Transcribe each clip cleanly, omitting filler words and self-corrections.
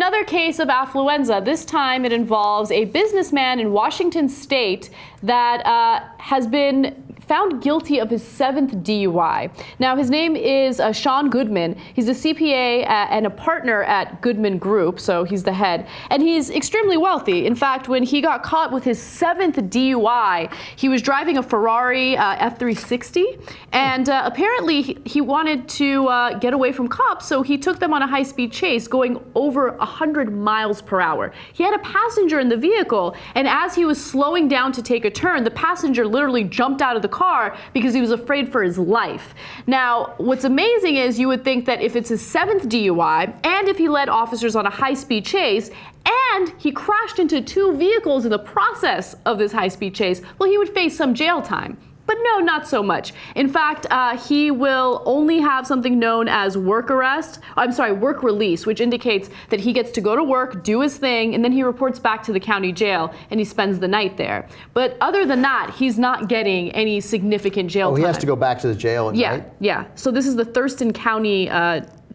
another case of affluenza. This time it involves a businessman in Washington state that has been found guilty of his 7th DUI. Now, his name is Shaun Goodman. He's a CPA and a partner at Goodman Group, so he's the head. And he's extremely wealthy. In fact, when he got caught with his 7th DUI, he was driving a Ferrari F360, and apparently he wanted to get away from cops, so he took them on a high-speed chase going over 100 miles per hour. He had a passenger in the vehicle, and as he was slowing down to take a turn, the passenger literally jumped out of the car because he was afraid for his life. Now, what's amazing is you would think that if it's his 7th DUI, and if he led officers on a high-speed chase, and he crashed into 2 vehicles in the process of this high-speed chase, well, he would face some jail time. But no, not so much. In fact, he will only have something known as work release, which indicates that he gets to go to work, do his thing, and then he reports back to the county jail and he spends the night there. But other than that, he's not getting any significant jail time. He has to go back to the jail at night? Yeah. So this is the Thurston County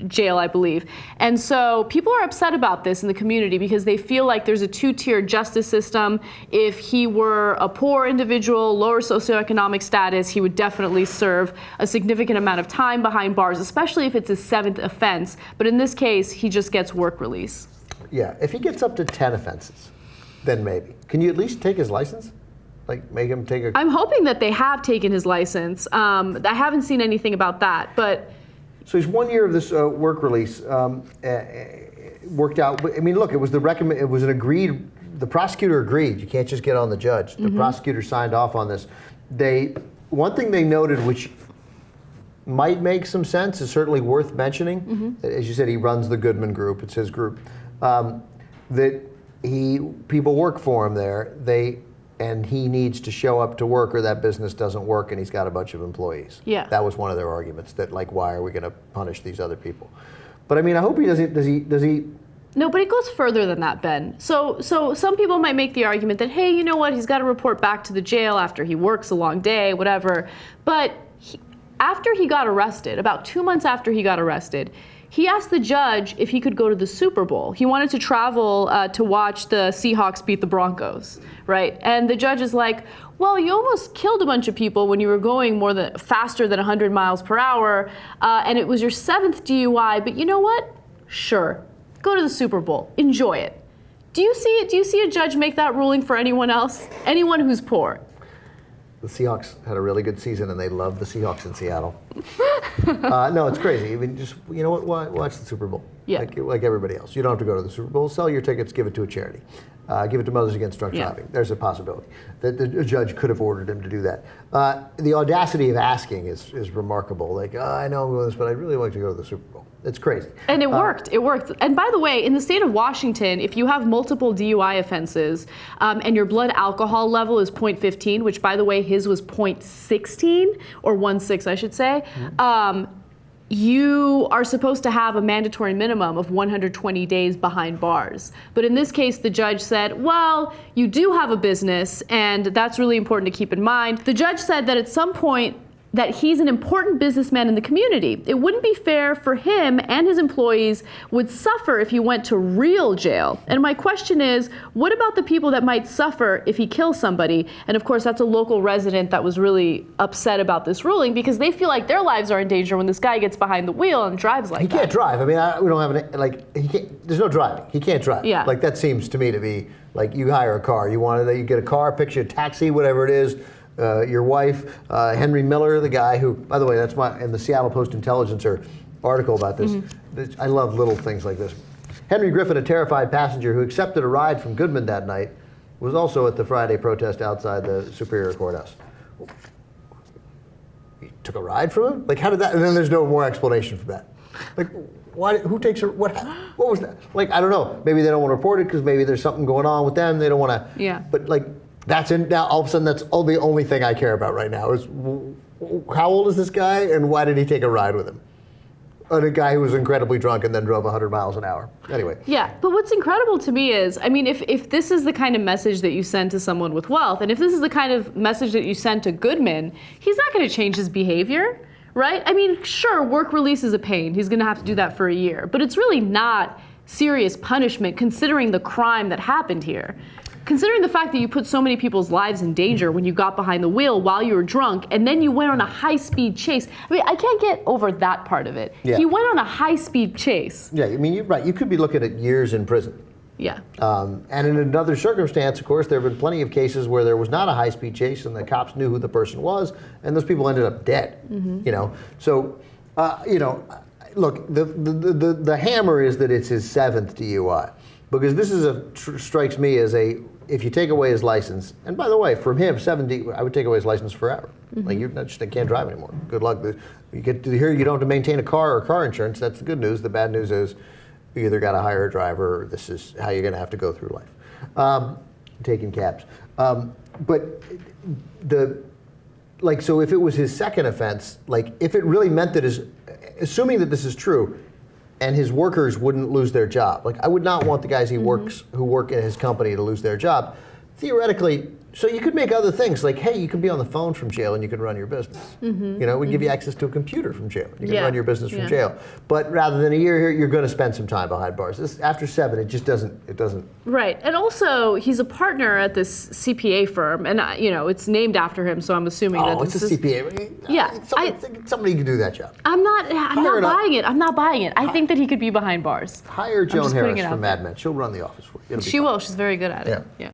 jail, I believe. And so people are upset about this in the community because they feel like there's a 2-tier justice system. If he were a poor individual, lower socioeconomic status, he would definitely serve a significant amount of time behind bars, especially if it's his 7th offense. But in this case, he just gets work release. Yeah, if he gets up to 10 offenses, then maybe. Can you at least take his license? Like, make him take a... I'm hoping that they have taken his license. I haven't seen anything about that, but... So he's 1 year of this work release worked out. I mean, look, it was an agreed. The prosecutor agreed. You can't just get on the judge. The prosecutor signed off on this. One thing they noted, which might make some sense, is certainly worth mentioning. As you said, he runs the Goodman Group. It's his group. That people work for him there. And he needs to show up to work or that business doesn't work and he's got a bunch of employees. Yeah. That was one of their arguments, that like, why are we going to punish these other people? But I mean, I hope he doesn't, does he? No, but it goes further than that, Ben. So some people might make the argument that, hey, you know what, he's got to report back to the jail after he works a long day, whatever. But after he got arrested, about 2 months after he got arrested, he asked the judge if he could go to the Super Bowl. He wanted to travel to watch the Seahawks beat the Broncos, right? And the judge is like, well, you almost killed a bunch of people when you were going faster than 100 miles per hour, and it was your 7th DUI, but you know what? Sure, go to the Super Bowl, enjoy it. Do you see a judge make that ruling for anyone else? Anyone who's poor? The Seahawks had a really good season, and they love the Seahawks in Seattle. No, it's crazy. I mean, just, you know what? Watch the Super Bowl. Yeah. Like everybody else. You don't have to go to the Super Bowl. Sell your tickets, give it to a charity. Give it to Mothers Against Drunk Driving. There's a possibility that the judge could have ordered him to do that. The audacity of asking is remarkable. Like, I know I'm going this, but I'd really like to go to the Super Bowl. It's crazy. And it worked. It worked. And by the way, in the state of Washington, if you have multiple DUI offenses and your blood alcohol level is 0.15, which, by the way, his was 0.16, or 1.6, I should say, you are supposed to have a mandatory minimum of 120 days behind bars. But in this case, the judge said, well, you do have a business, and that's really important to keep in mind. The judge said that at some point, that he's an important businessman in the community. It wouldn't be fair for him and his employees would suffer if he went to real jail. And my question is, what about the people that might suffer if he kills somebody? And of course, that's a local resident that was really upset about this ruling because they feel like their lives are in danger when this guy gets behind the wheel and drives like that. He can't drive. I mean, we don't have he can't, there's no driving. He can't drive. Yeah. Like, that seems to me to be, like, you hire a car. You get a car, picture a taxi, whatever it is. Your wife, Henry Miller, the guy who, by the way, that's in the Seattle Post-Intelligencer article about this. I love little things like this. Henry Griffen, a terrified passenger who accepted a ride from Goodman that night, was also at the Friday protest outside the Superior Courthouse. You took a ride from him? Like, how did that? And then there's no more explanation for that. Like, why? Who takes her? What was that? Like, I don't know. Maybe they don't want to report it because maybe there's something going on with them. They don't want to. Yeah. But like. That's in now. All of a sudden, that's the only thing I care about right now is how old is this guy and why did he take a ride with him? And a guy who was incredibly drunk and then drove 100 miles an hour. Anyway. Yeah, but what's incredible to me is, I mean, if this is the kind of message that you send to someone with wealth, and if this is the kind of message that you send to Goodman, he's not going to change his behavior, right? I mean, sure, work release is a pain. He's going to have to do that for a year, but it's really not serious punishment considering the crime that happened here. Considering the fact that you put so many people's lives in danger when you got behind the wheel while you were drunk and then you went on a high-speed chase. I mean, I can't get over that part of it. Yeah. He went on a high-speed chase. Yeah, I mean, you're right. You could be looking at years in prison. Yeah. And in another circumstance, of course, there have been plenty of cases where there was not a high-speed chase and the cops knew who the person was, and those people ended up dead. You know, so you know, look, the hammer is that it's his 7th DUI, because this is strikes me as if you take away his license, and by the way, from him, 7 DUI, I would take away his license forever. Like you just can't drive anymore. Good luck. You get to hear you don't have to maintain a car or car insurance. That's the good news. The bad news is you either got to hire a driver, or this is how you're going to have to go through life, taking cabs. But so if it was his second offense, like if it really meant that assuming that this is true, and his workers wouldn't lose their job, like I would not want the guys who work in his company to lose their job. Theoretically, so you could make other things like, hey, you can be on the phone from jail and you can run your business. You know, we give you access to a computer from jail. You can run your business from jail. But rather than a year here, you're going to spend some time behind bars. After 7, it just doesn't. It doesn't. Right, and also he's a partner at this CPA firm, and you know it's named after him, so I'm assuming that it's a CPA. Yeah, somebody can do that job. I'm not buying it. I'm not buying it. I think that he could be behind bars. Hire Joan Harris from Mad Men. She'll run the office for you. She will. She's very good at it. Yeah.